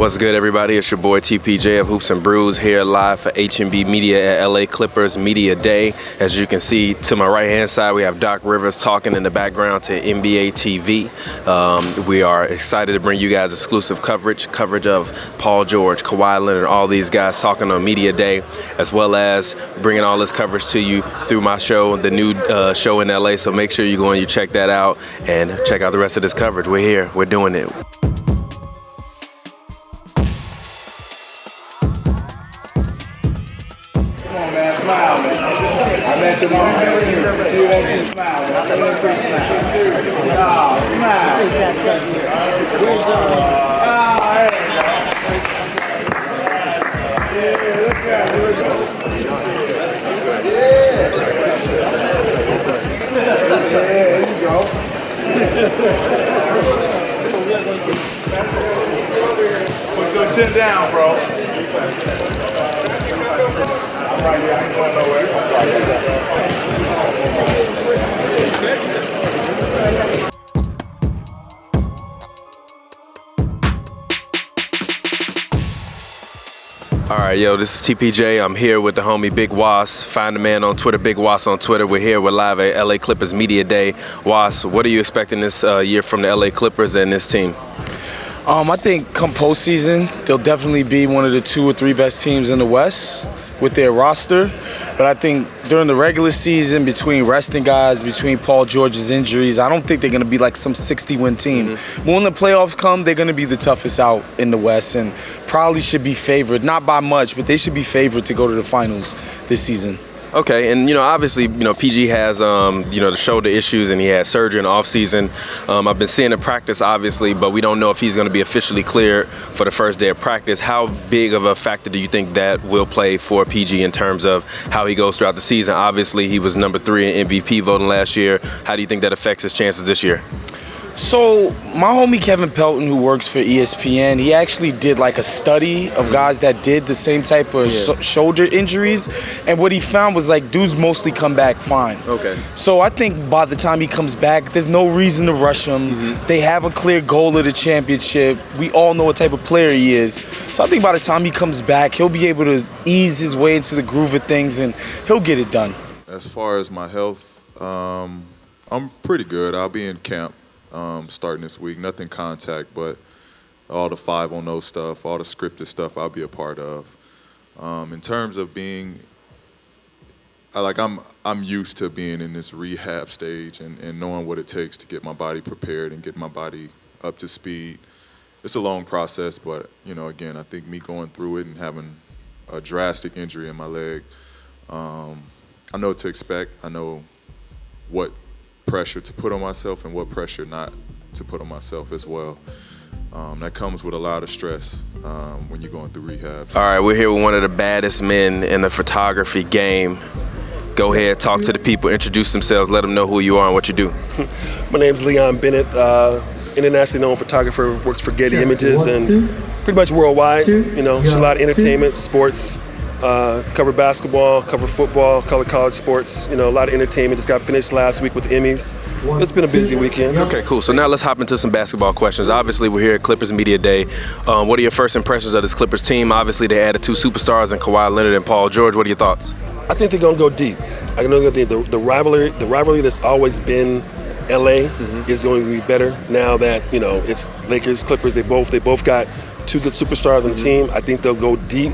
What's good, everybody? It's your boy TPJ of HoopsNBrews here live for HNB Media at LA Clippers Media Day. As you can see, to my right-hand side, we have Doc Rivers talking in the background to NBA TV. We are excited to bring you guys exclusive coverage of Paul George, Kawhi Leonard, all these guys talking on Media Day, as well as bringing all this coverage to you through my show, the new show in LA. So make sure you go and you check that out and check out the rest of this coverage. We're here. We're doing it. Put your chin down, bro. I'm right here. I ain't going nowhere. All right, yo, this is TPJ. I'm here with the homie Big Was. Find the man on Twitter, Big Was on Twitter. We're here. We're live at LA Clippers Media Day. Was, what are you expecting this year from the LA Clippers and this team? I think come postseason, they'll definitely be one of the 2 or 3 best teams in the West with their roster. But I think during the regular season, between resting guys, between Paul George's injuries, I don't think they're going to be like some 60-win team. But when the playoffs come, they're going to be the toughest out in the West and probably should be favored, not by much, but they should be favored to go to the finals this season. Okay, and obviously, PG has the shoulder issues and he had surgery in the offseason. I've been seeing him practice, obviously, but we don't know if he's going to be officially cleared for the first day of practice. How big of a factor do you think that will play for PG in terms of how he goes throughout the season? Obviously, he was number 3 in MVP voting last year. How do you think that affects his chances this year? So my homie Kevin Pelton, who works for ESPN, he actually did like a study of guys that did the same type of shoulder injuries, and what he found was like dudes mostly come back fine. Okay. So I think by the time he comes back, there's no reason to rush him. They have a clear goal of the championship. We all know what type of player he is. So I think by the time he comes back, he'll be able to ease his way into the groove of things, and he'll get it done. As far as my health, I'm pretty good. I'll be in camp. Starting this week, nothing contact, but all the 5-on-0 stuff, all the scripted stuff I'll be a part of. In terms of being, I'm used to being in this rehab stage and knowing what it takes to get my body prepared and get my body up to speed. It's a long process, but again, I think me going through it and having a drastic injury in my leg, I know what to expect. I know what pressure to put on myself and what pressure not to put on myself as well. That comes with a lot of stress when you're going through rehab. All right, we're here with one of the baddest men in the photography game. Go ahead, talk to the people, introduce themselves, let them know who you are and what you do. My name's Leon Bennett, internationally known photographer, works for Getty Images and pretty much worldwide. Just a lot of entertainment, sports. Cover basketball, cover football, cover college sports, a lot of entertainment. Just got finished last week with the Emmys. It's been a busy weekend. Okay, cool. So now let's hop into some basketball questions. Obviously, we're here at Clippers Media Day. What are your first impressions of this Clippers team? Obviously, they added 2 superstars in Kawhi Leonard and Paul George. What are your thoughts? I think they're going to go deep. I know the rivalry that's always been LA is going to be better now that, it's Lakers, Clippers. They both got 2 good superstars on the team. I think they'll go deep.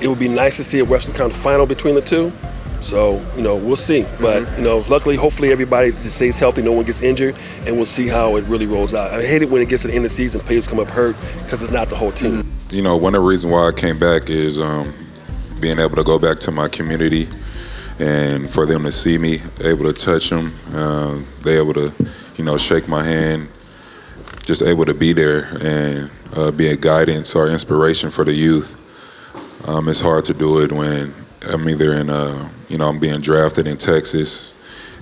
It would be nice to see a Western Conference final between the 2. So, we'll see. But, luckily, hopefully everybody just stays healthy, no one gets injured, and we'll see how it really rolls out. I hate it when it gets to the end of the season, players come up hurt because it's not the whole team. One of the reasons why I came back is being able to go back to my community and for them to see me, able to touch them, they able to, shake my hand, just able to be there and be a guidance or inspiration for the youth. It's hard to do it when I'm either in, I'm being drafted in Texas.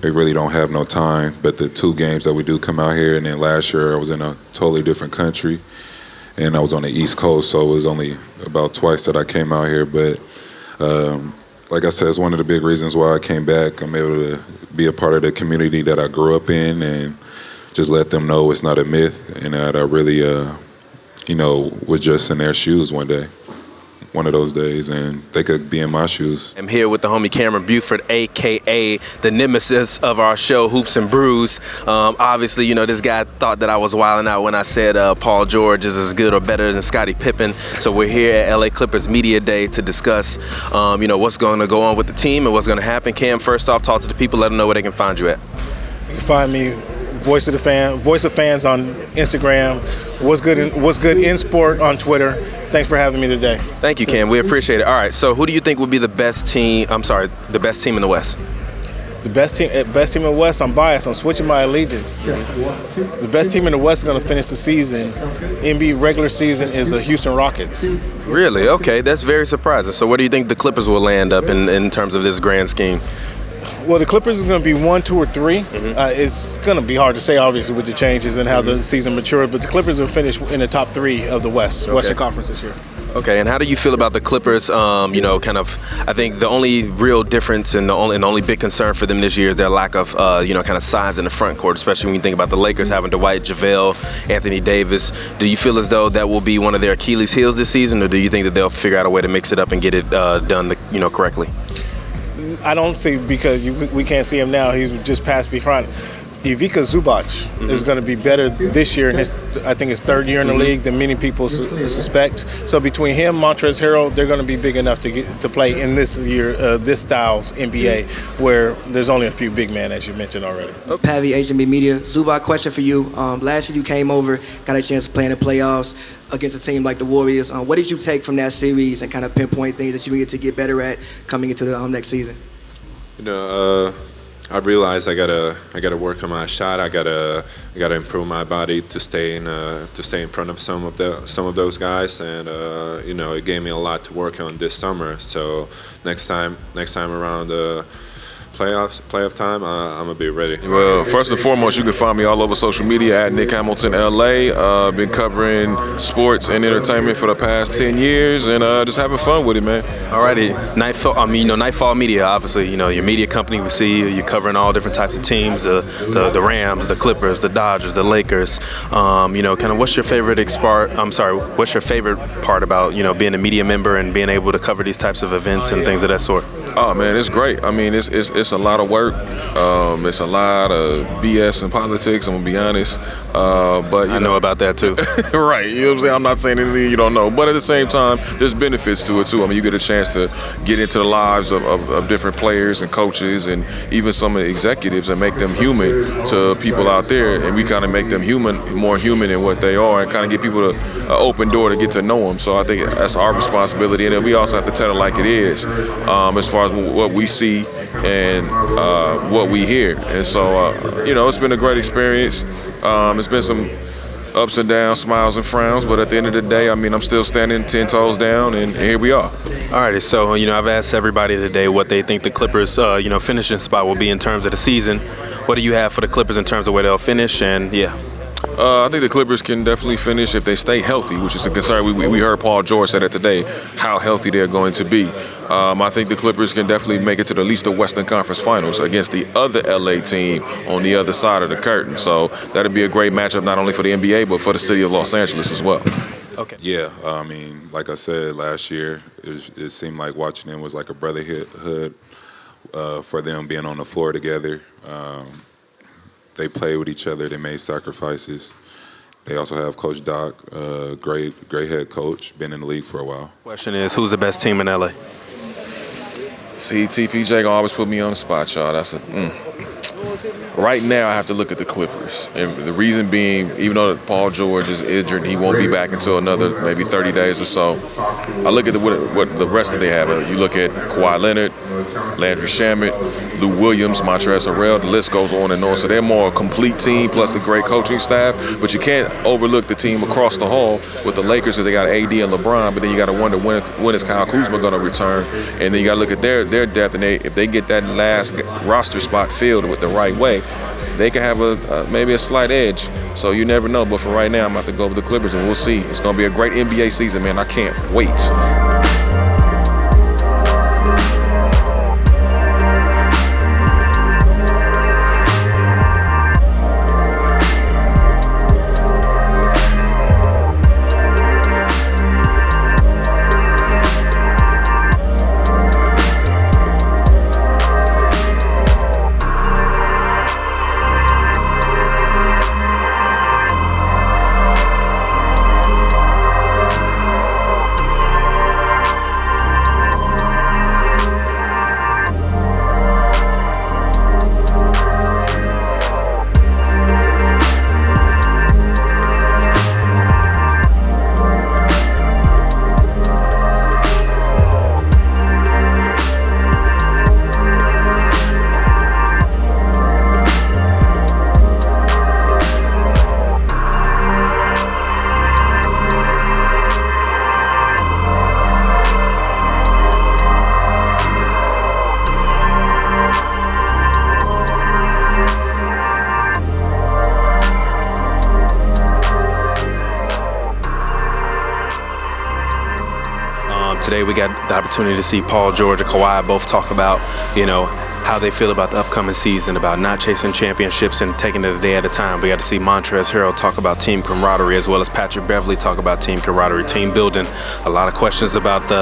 They really don't have no time. But the 2 games that we do come out here, and then last year I was in a totally different country, and I was on the East Coast, so it was only about twice that I came out here. But like I said, it's one of the big reasons why I came back. I'm able to be a part of the community that I grew up in and just let them know it's not a myth and that I really, was just in their shoes one day, one of those days, and they could be in my shoes. I'm here with the homie Cameron Buford, a.k.a. the nemesis of our show, Hoops and Brews. Obviously, this guy thought that I was wilding out when I said Paul George is as good or better than Scottie Pippen. So we're here at LA Clippers Media Day to discuss, what's going to go on with the team and what's going to happen. Cam, first off, talk to the people, let them know where they can find you at. You can find me, Voice of Fans on Instagram, What's Good in Sport on Twitter. Thanks for having me today. Thank you, Cam. We appreciate it. All right, so who do you think would be the best team in the West? The best team in the West, I'm biased. I'm switching my allegiance. The best team in the West is going to finish the season. NBA regular season is the Houston Rockets. Really? Okay, that's very surprising. So where do you think the Clippers will land up in terms of this grand scheme? Well, the Clippers is going to be 1, 2, or 3. It's going to be hard to say, obviously, with the changes and how the season matured. But the Clippers will finish in the top 3 of the Western Conference this year. Okay, and how do you feel about the Clippers? I think the only real difference and the only big concern for them this year is their lack of, size in the front court, especially when you think about the Lakers having Dwight, JaVale, Anthony Davis. Do you feel as though that will be one of their Achilles' heels this season, or do you think that they'll figure out a way to mix it up and get it done, correctly? I don't see, because we can't see him now. He's just passed before. Ivica Zubac is going to be better this year, and I think his third year in the league than many people suspect. So between him, Montrezl Harrell, they're going to be big enough to play in this year, this style's NBA, where there's only a few big men, as you mentioned already. Pavy, HoopsNB Media. Zubac, question for you. Last year you came over, got a chance to play in the playoffs against a team like the Warriors. What did you take from that series and kind of pinpoint things that you need to get better at coming into the next season? I realized I gotta work on my shot. I gotta improve my body to stay in front of some of those guys, and it gave me a lot to work on this summer. So next time around playoff time, I'm gonna be ready. Well, first and foremost, you can find me all over social media at Nick Hamilton LA. Been covering sports and entertainment for the past 10 years, and just having fun with it, man. Alrighty, Nightfall Media, obviously, your media company. We see you're covering all different types of teams, the Rams, the Clippers, the Dodgers, the Lakers. What's your favorite what's your favorite part about being a media member and being able to cover these types of events and things of that sort? Oh man, it's great. I mean, it's a lot of work. It's a lot of BS in politics, I'm gonna be honest. But I know about that too. Right, you know what I'm saying? I'm not saying anything you don't know. But at the same time, there's benefits to it too. I mean, you get a chance to get into the lives of different players and coaches and even some of the executives and make them human to people out there. And we kind of make them more human in what they are, and kind of give people an open door to get to know them. So I think that's our responsibility. And then we also have to tell it like it is, as far as what we see and what we hear. And so, it's been a great experience. It's been some ups and downs, smiles and frowns, but at the end of the day, I mean, I'm still standing 10 toes down, and here we are. Alrighty, so, I've asked everybody today what they think the Clippers, finishing spot will be in terms of the season. What do you have for the Clippers in terms of where they'll finish? And, yeah. I think the Clippers can definitely finish if they stay healthy, which is a concern. We heard Paul George say that today, how healthy they're going to be. I think the Clippers can definitely make it to at least the Western Conference Finals against the other LA team on the other side of the curtain. So that'd be a great matchup not only for the NBA, but for the city of Los Angeles as well. Okay. Yeah, I mean, like I said, last year, it seemed like watching them was like a brotherhood for them being on the floor together. They played with each other. They made sacrifices. They also have Coach Doc, great head coach, been in the league for a while. Question is, who's the best team in LA? See, TPJ gonna always put me on the spot, y'all. Right now, I have to look at the Clippers. And the reason being, even though Paul George is injured, he won't be back until another maybe 30 days or so. I look at what the rest that they have. You look at Kawhi Leonard, Landry Shamet, Lou Williams, Montrezl Harrell. The list goes on and on. So they're more a complete team plus a great coaching staff. But you can't overlook the team across the hall with the Lakers, because they got AD and LeBron. But then you got to wonder when is Kyle Kuzma going to return. And then you got to look at their depth. And if they get that last roster spot filled with the right way, they can have maybe a slight edge. So you never know. But for right now, I'm about to go with the Clippers, and we'll see. It's going to be a great NBA season, man. I can't wait. today we got the opportunity to see Paul George and Kawhi both talk about, how they feel about the upcoming season, about not chasing championships and taking it a day at a time. We got to see Montrezl Harrell talk about team camaraderie, as well as Patrick Beverley talk about team camaraderie, team building. A lot of questions about the,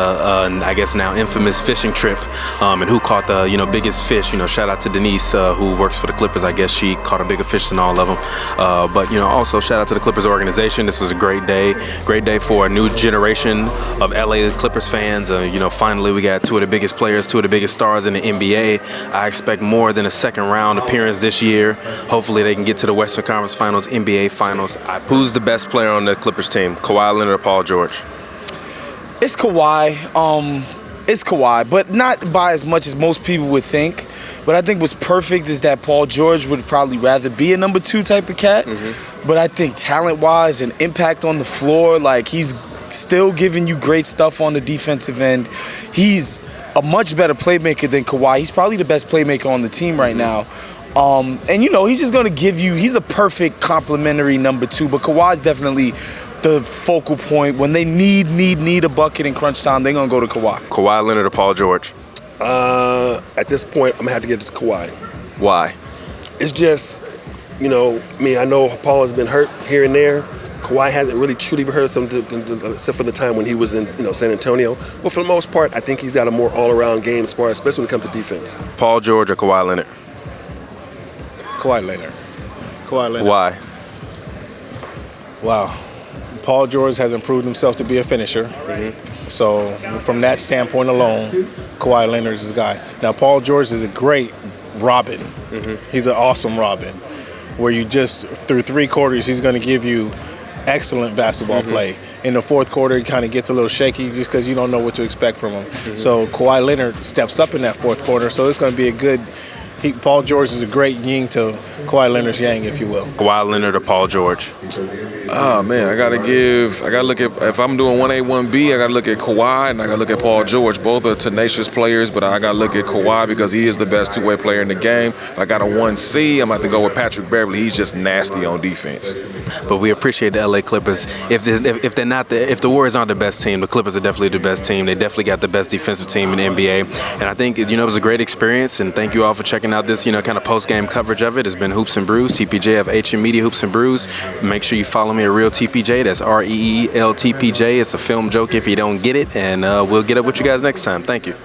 I guess now infamous fishing trip, and who caught the, biggest fish. Shout out to Denise, who works for the Clippers. I guess she caught a bigger fish than all of them. But also shout out to the Clippers organization. This was a great day for a new generation of LA Clippers fans. Finally we got two of the biggest players, two of the biggest stars in the NBA. I expect more than a second round appearance this year. Hopefully they can get to the Western Conference Finals, NBA Finals. Who's the best player on the Clippers team? Kawhi Leonard or Paul George? It's Kawhi. It's Kawhi, but not by as much as most people would think. But I think what's perfect is that Paul George would probably rather be a number 2 type of cat. But I think talent-wise and impact on the floor, he's still giving you great stuff on the defensive end. He's a much better playmaker than Kawhi. He's probably the best playmaker on the team right now. And he's just going to give you, he's a perfect complementary number 2, but Kawhi's definitely the focal point. When they need a bucket in crunch time, they're going to go to Kawhi. Kawhi Leonard or Paul George? At this point, I'm going to have to get it to Kawhi. Why? It's just, I know Paul has been hurt here and there. Kawhi hasn't really truly been hurt except for the time when he was in San Antonio. But for the most part, I think he's got a more all-around game as far as, especially when it comes to defense. Paul George or Kawhi Leonard? Kawhi Leonard. Kawhi Leonard. Why? Wow. Paul George has improved himself to be a finisher. So from that standpoint alone, Kawhi Leonard is the guy. Now, Paul George is a great Robin. He's an awesome Robin, where you just, through 3 quarters, he's going to give you excellent basketball play. In the 4th quarter, he kind of gets a little shaky just because you don't know what to expect from him. So Kawhi Leonard steps up in that 4th quarter, so it's going to be a good Paul George is a great yin to Kawhi Leonard's yang, if you will. Kawhi Leonard or Paul George? Oh, man, I got to look at, if I'm doing 1A, 1B, I got to look at Kawhi and I got to look at Paul George. Both are tenacious players, but I got to look at Kawhi because he is the best two-way player in the game. If I got a 1C, I'm going to have to go with Patrick Beverley. He's just nasty on defense. But we appreciate the LA Clippers. If the Warriors aren't the best team, the Clippers are definitely the best team. They definitely got the best defensive team in the NBA. And I think, it was a great experience, and thank you all for checking out this, kind of post-game coverage of it. It's been Hoops and Brews, TPJ of HM Media, Hoops and Brews. Make sure you follow me at Real TPJ. That's REEL TPJ. It's a film joke if you don't get it, and we'll get up with you guys next time. Thank you.